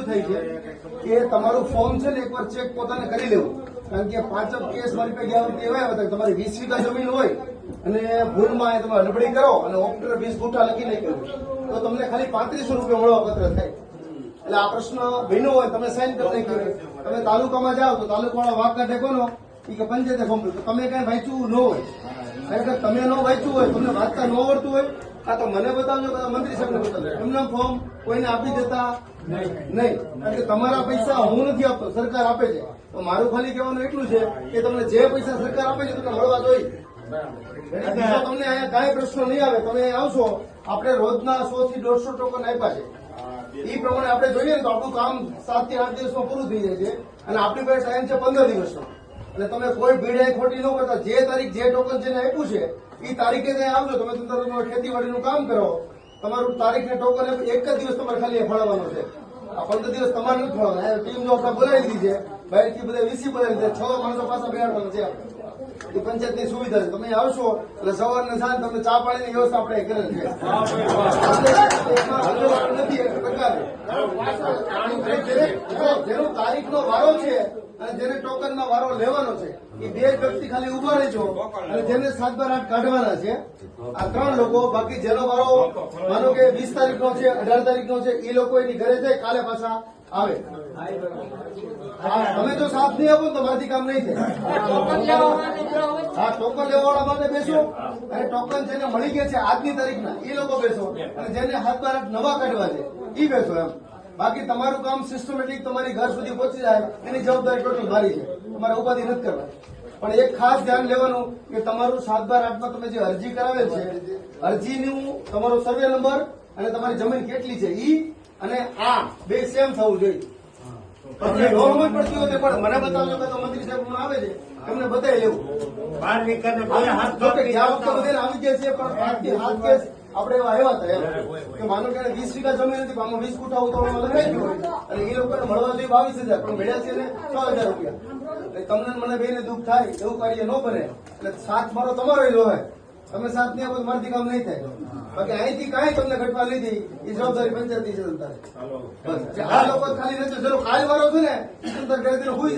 શું થાય છે કે તમારું ફોર્મ છે ને એકવાર ચેક પોતાને કરી લેવું, કારણ કે 5 કેસ મારી પાસે ગયા વખતે એવા હતા કે તમારી 20 વીઘા જમીન હોય અને ભૂલમાં તમે હડબડી કરો અને ઓપ્ટર 20 ગુઠા લખી નાખ્યું તો તમને ખાલી 3500 રૂપિયા મળવા પત્ર થાય. એટલે આ પ્રશ્ન બન્યો હોય તમે સાઈન કરી નાખ્યું, તમે તાલુકામાં જાઓ તો તાલુકાવાળા વાંક કાઢે કોનો કે પંચાયતે ફોર્મ તો તમે કઈ વાંચ્યું ન હોય, ખરેખર તમે ન વાંચ્યું હોય, તમને વાંચતા ન આવડતું હોય આ તો મને બતાવજો, મંત્રી સાહેબને બતાવજો. એમના ફોર્મ કોઈને આપી દેતા નહીં, કારણ કે તમારા પૈસા હું નથી આપતો, સરકાર આપે છે. તો મારું ખાલી કહેવાનું એટલું છે કે તમને જે પૈસા સરકાર આપે છે તમને મળવા જોઈએ. તમને અહીંયા કાંઈ પ્રશ્ન નહીં આવે, તમે આવશો, આપણે રોજના 100 થી 150 ટોકન આપ્યા છે. એ પ્રમાણે આપણે જોઈએ ને તો આપણું કામ 7 થી 8 દિવસમાં પૂરું થઈ જાય છે અને આપણી પાસે ટાઈમ છે 15 દિવસનો. એટલે તમે કોઈ ભીડાઈ ખોટી ન કરતા, જે તારીખ જે ટોકન જેને આપ્યું છે એ તારીખે ત્યાં આવજો. તમે તમારું ખેતીવાડીનું કામ કરો, તમારું તારીખ ને ટોકન એક જ દિવસ તમારે ખાલી ફાળવવાનો છે. આ 15 દિવસ તમારે નથી ફાળવવાના. ટીમ જો આપણે બોલાવી દીધી છે, બહારથી બધા વીસી બોલાવી દીધા, 6 માણસો પાછા બેહાડવાના છે. એ પંચાયતની સુવિધા છે. તમે આવશો એટલે સવારને સાંજ તમને ચા પાણીની વ્યવસ્થા આપણે કરેલ છે. જેનો તારીખનો વારો છે અને જેને ટોકનમાં વારો લેવાનો છે એ 2 વ્યક્તિ ખાલી ઉભા રહેજો અને જેને 7/8 કાઢવાના છે આ 3 લોકો. બાકી જેનો વારો માનો કે 20 તારીખનો છે, 18 તારીખનો છે, એ લોકો એની ઘરે જાય, કાલે પાછા આવે. તમે જો સાથ નહીં આપો તો મારાથી કામ નહીં થાય. હા, ટોકન લેવાવાળા માટે બેસો અને ટોકન જેને મળી ગયા છે આજની તારીખના એ લોકો બેસો અને જેને 7/8 નવા કાઢવા છે એ બેસો એમ. બાકી તમારું કામ સિસ્ટમેટિક તમારી ઘર સુધી પહોંચી જાય એની જવાબદારી ટોટલ મારી છે, તમારે ઉપાધિ નથી કરવાની. પણ એક ખાસ ધ્યાન લેવાનું કે તમારું 7/8માં તમે જે અરજી કરાવેલ છે, અરજીનું તમારો સર્વે નંબર અને તમારી જમીન કેટલી છે ઈ અને આ 2 સેમ થવું જોઈએ. તમને ન સમજ પડતી હોય પણ મને બતાવજો કે મંત્રી સાહેબ આવે છે એમને બતાવી લેવું. જ્યાં વખતે બધાને આવી ગયા છે પણ 5 થી 7 કેસ આપણે એવા આવ્યા હતા કે માનો કે 20 વીઘા જમીન હતી, આમાં 20 ગુઠા ઉતારવામાં લખાઈ ગયું હોય અને એ લોકોને મળવા જોઈએ 22,000 પણ મળ્યા છે ને 6,000 રૂપિયા. તમને મને બેને દુઃખ થાય એવું કાર્ય ન બને. એટલે સાથ મારો તમારો હોય, તમે સાથ નહીં આપો તો મારાથી કામ નહીં થાય. બાકી અહીંથી કાંઈ તમને ઘટવા લીધી એ જવાબદારી પંચાયતની છે. બસ આ લોકો ખાલી નથી, જેનો કાલ વારો છે ને એ તંત્ર